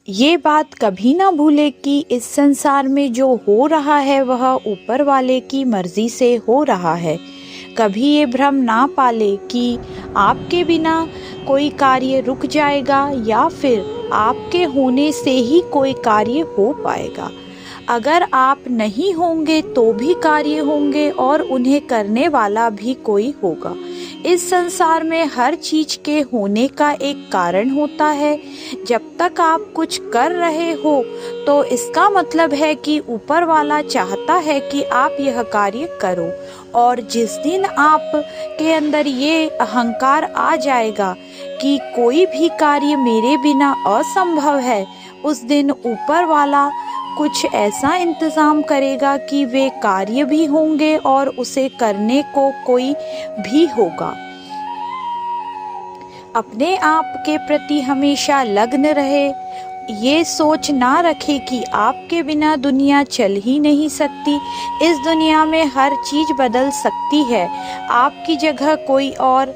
ये बात कभी ना भूले कि इस संसार में जो हो रहा है वह ऊपर वाले की मर्जी से हो रहा है। कभी ये भ्रम ना पाले कि आपके बिना कोई कार्य रुक जाएगा या फिर आपके होने से ही कोई कार्य हो पाएगा। अगर आप नहीं होंगे तो भी कार्य होंगे और उन्हें करने वाला भी कोई होगा। इस संसार में हर चीज के होने का एक कारण होता है। जब तक आप कुछ कर रहे हो तो इसका मतलब है कि ऊपर वाला चाहता है कि आप यह कार्य करो, और जिस दिन आप के अंदर ये अहंकार आ जाएगा कि कोई भी कार्य मेरे बिना असंभव है, उस दिन ऊपर वाला कुछ ऐसा इंतजाम करेगा कि वे कार्य भी होंगे और उसे करने को कोई भी होगा। अपने आप के प्रति हमेशा लग्न रहे। ये सोच ना रखे कि आपके बिना दुनिया चल ही नहीं सकती। इस दुनिया में हर चीज बदल सकती है। आपकी जगह कोई और,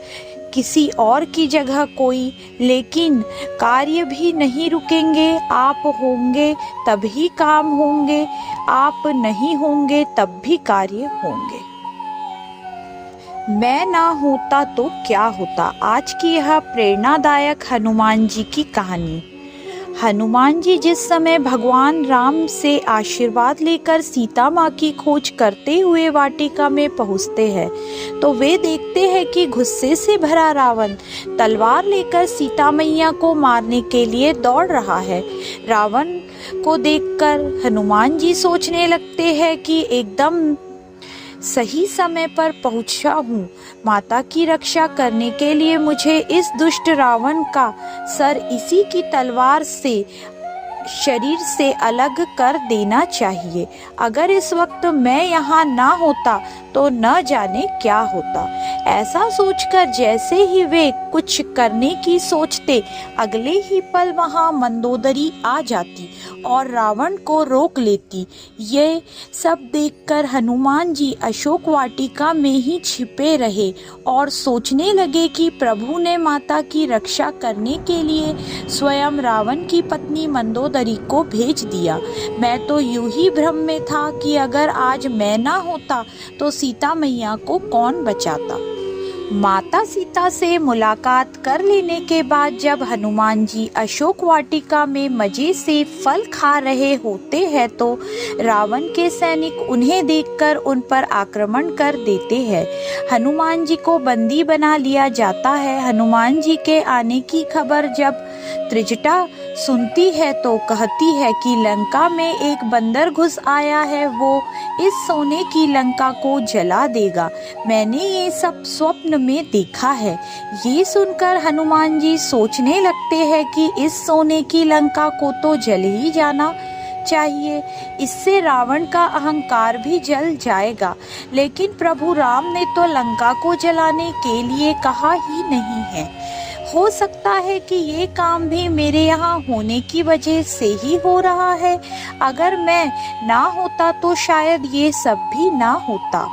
किसी और की जगह कोई, लेकिन कार्य भी नहीं रुकेंगे। आप होंगे तभी काम होंगे, आप नहीं होंगे तब भी कार्य होंगे। मैं ना होता तो क्या होता। आज की यह प्रेरणादायक हनुमान जी की कहानी। हनुमान जी जिस समय भगवान राम से आशीर्वाद लेकर सीता माँ की खोज करते हुए वाटिका में पहुँचते हैं तो वे देखते हैं कि गुस्से से भरा रावण तलवार लेकर सीता मैया को मारने के लिए दौड़ रहा है। रावण को देखकर हनुमान जी सोचने लगते हैं कि एकदम सही समय पर पहुंचा हूँ। माता की रक्षा करने के लिए मुझे इस दुष्ट रावण का सर इसी की तलवार से शरीर से अलग कर देना चाहिए। अगर इस वक्त मैं यहाँ ना होता तो न जाने क्या होता। ऐसा सोचकर जैसे ही वे कुछ करने की सोचते, अगले ही पल वहाँ मंदोदरी आ जाती और रावण को रोक लेती। ये सब देखकर हनुमान जी अशोक वाटिका में ही छिपे रहे और सोचने लगे कि प्रभु ने माता की रक्षा करने के लिए स्वयं रावण की पत्नी मंदोदरी को भेज दिया। मैं तो यूं ही भ्रम में था कि अगर आज मैं ना होता तो सीता मैया को कौन बचाता। माता सीता से मुलाकात कर लेने के बाद जब हनुमान जी अशोक वाटिका में मजे से फल खा रहे होते हैं तो रावण के सैनिक उन्हें देखकर उन पर आक्रमण कर देते हैं। हनुमान जी को बंदी बना लिया जाता है। हनुमान जी के आने की खबर जब त्रिजटा सुनती है तो कहती है कि लंका में एक बंदर घुस आया है, वो इस सोने की लंका को जला देगा। मैंने ये सब स्वप्न में देखा है। ये सुनकर हनुमान जी सोचने लगते हैं कि इस सोने की लंका को तो जल ही जाना चाहिए, इससे रावण का अहंकार भी जल जाएगा। लेकिन प्रभु राम ने तो लंका को जलाने के लिए कहा ही नहीं है। हो सकता है कि ये काम भी मेरे यहाँ होने की वजह से ही हो रहा है। अगर मैं ना होता तो शायद ये सब भी ना होता।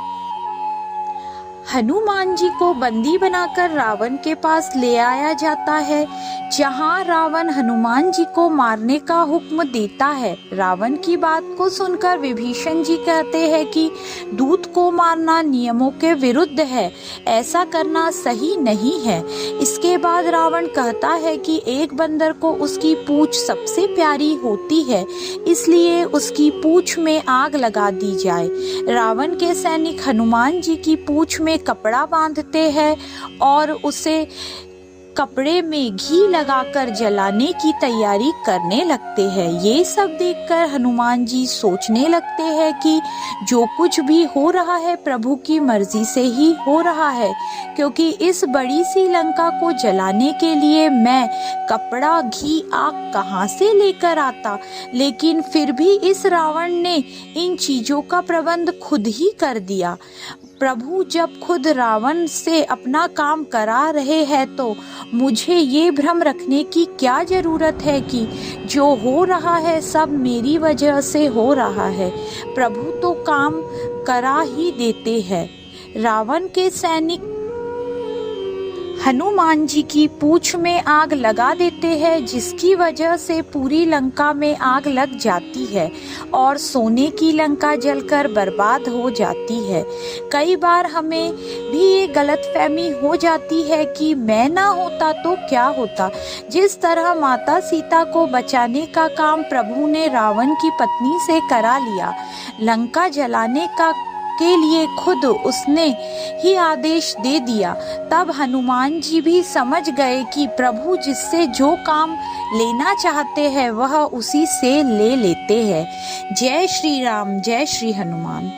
हनुमान जी को बंदी बनाकर रावण के पास ले आया जाता है, जहां रावण हनुमान जी को मारने का हुक्म देता है। रावण की बात को सुनकर विभीषण जी कहते हैं कि दूत को मारना नियमों के विरुद्ध है, ऐसा करना सही नहीं है। इसके बाद रावण कहता है कि एक बंदर को उसकी पूंछ सबसे प्यारी होती है, इसलिए उसकी पूंछ में आग लगा दी जाए। रावण के सैनिक हनुमान जी की पूंछ में कपड़ा बांधते हैं और उसे कपड़े में घी लगाकर जलाने की तैयारी करने लगते हैं। ये सब देखकर हनुमान जी सोचने लगते हैं कि जो कुछ भी हो रहा है प्रभु की मर्जी से ही हो रहा है, क्योंकि इस बड़ी सी लंका को जलाने के लिए मैं कपड़ा, घी, आग कहाँ से लेकर आता। लेकिन फिर भी इस रावण ने इन चीजों का प्रबंध खुद ही कर दिया। प्रभु जब खुद रावण से अपना काम करा रहे हैं तो मुझे ये भ्रम रखने की क्या जरूरत है कि जो हो रहा है सब मेरी वजह से हो रहा है। प्रभु तो काम करा ही देते हैं। रावण के सैनिक हनुमान जी की पूंछ में आग लगा देते हैं, जिसकी वजह से पूरी लंका में आग लग जाती है और सोने की लंका जलकर बर्बाद हो जाती है। कई बार हमें भी ये गलतफहमी हो जाती है कि मैं ना होता तो क्या होता। जिस तरह माता सीता को बचाने का काम प्रभु ने रावण की पत्नी से करा लिया, लंका जलाने का के लिए खुद उसने ही आदेश दे दिया, तब हनुमान जी भी समझ गए कि प्रभु जिससे जो काम लेना चाहते हैं वह उसी से ले लेते हैं। जय श्री राम, जय श्री हनुमान।